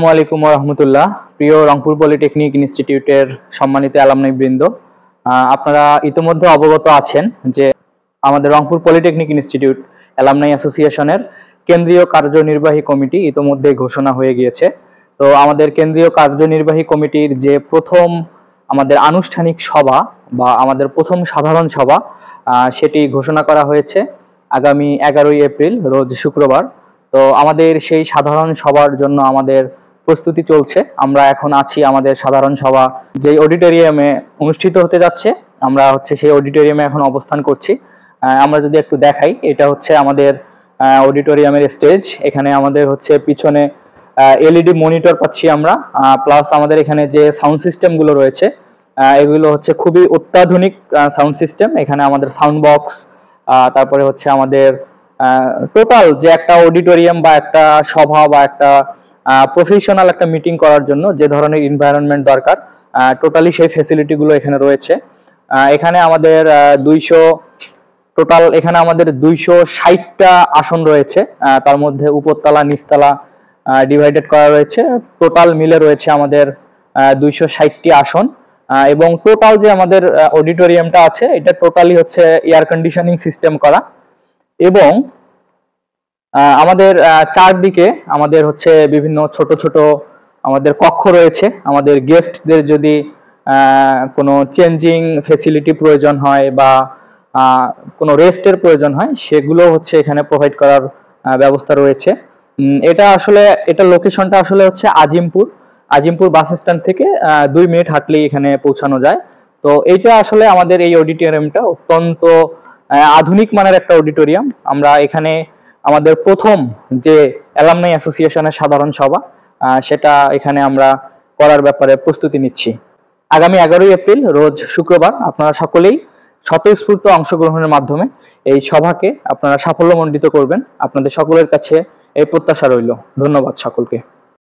আসসালামু আলাইকুম ওয়া রাহমাতুল্লাহ। প্রিয় রংপুর পলিটেকনিক ইনস্টিটিউটের সম্মানিত অ্যালামনাই বৃন্দ, আপনারা ইতিমধ্যে অবগত আছেন যে আমাদের রংপুর পলিটেকনিক ইনস্টিটিউট অ্যালামনাই অ্যাসোসিয়েশনের কেন্দ্রীয় কার্যনির্বাহী কমিটি ইতিমধ্যে ঘোষণা হয়ে গিয়েছে। তো আমাদের কেন্দ্রীয় কার্যনির্বাহী কমিটির যে প্রথম আমাদের আনুষ্ঠানিক সভা বা আমাদের প্রথম সাধারণ সভা সেটি ঘোষণা করা হয়েছে আগামী 11ই এপ্রিল রোজ শুক্রবার। তো আমাদের সেই সাধারণ সভার জন্য আমাদের প্রস্তুতি চলছে। আমরা এখন আছি আমাদের সাধারণ সভা যে অডিটোরিয়ামে অনুষ্ঠিত হতে যাচ্ছে, আমরা সেই অডিটোরিয়ামে এখন অবস্থান করছি। আমরা যদি একটু দেখাই, এটা হচ্ছে আমাদের অডিটোরিয়ামের স্টেজ। এখানে আমাদের পিছনে এলইডি মনিটর পাচ্ছি আমরা, প্লাস আমাদের এখানে যে সাউন্ড সিস্টেমগুলো রয়েছে এগুলো খুবই অত্যাধুনিক সাউন্ড সিস্টেম। এখানে আমাদের সাউন্ড বক্স, তারপরে আমাদের টোটাল যে একটা অডিটোরিয়াম বা একটা সভা বা একটা প্রফেশনাল একটা মিটিং করার জন্য যে ধরনের এনভায়রনমেন্ট দরকার, টোটালি সেই ফ্যাসিলিটিগুলো এখানে রয়েছে। এখানে আমাদের 260টা আসন রয়েছে। তার মধ্যে উপরতলা নিচতলা ডিভাইডেড করা রয়েছে। টোটাল মিলে রয়েছে আমাদের 260টি আসন। এবং টোটাল যে আমাদের অডিটোরিয়ামটা আছে এটা টোটালি এয়ার কন্ডিশনিং সিস্টেম করা। এবং আমাদের চারদিকে আমাদের বিভিন্ন ছোট ছোট আমাদের কক্ষ রয়েছে। আমাদের গেস্টদের যদি কোনো চেঞ্জিং ফেসিলিটি প্রয়োজন হয় বা কোনো রেস্টের প্রয়োজন হয়, সেগুলো এখানে প্রোভাইড করার ব্যবস্থা রয়েছে। এটা লোকেশনটা আজিমপুর বাস স্ট্যান্ড থেকে 2 মিনিট হাঁটলেই এখানে পৌঁছানো যায়। তো এইটা আমাদের এই অডিটোরিয়ামটা অত্যন্ত আধুনিক মানের একটা অডিটোরিয়াম। আমরা এখানে আমাদের প্রথম যে অ্যালামনাই অ্যাসোসিয়েশনের সাধারণ সভা সেটা এখানে আমরা করার ব্যাপারে প্রস্তুতি নিচ্ছি। আগামী 11ই এপ্রিল রোজ শুক্রবার আপনারা সকলেই স্বতঃস্ফূর্ত অংশগ্রহণের মাধ্যমে এই সভাকে আপনারা সাফল্যমণ্ডিত করবেন। আপনাদের সকলের কাছে এই প্রত্যাশা রইল। ধন্যবাদ সকলকে।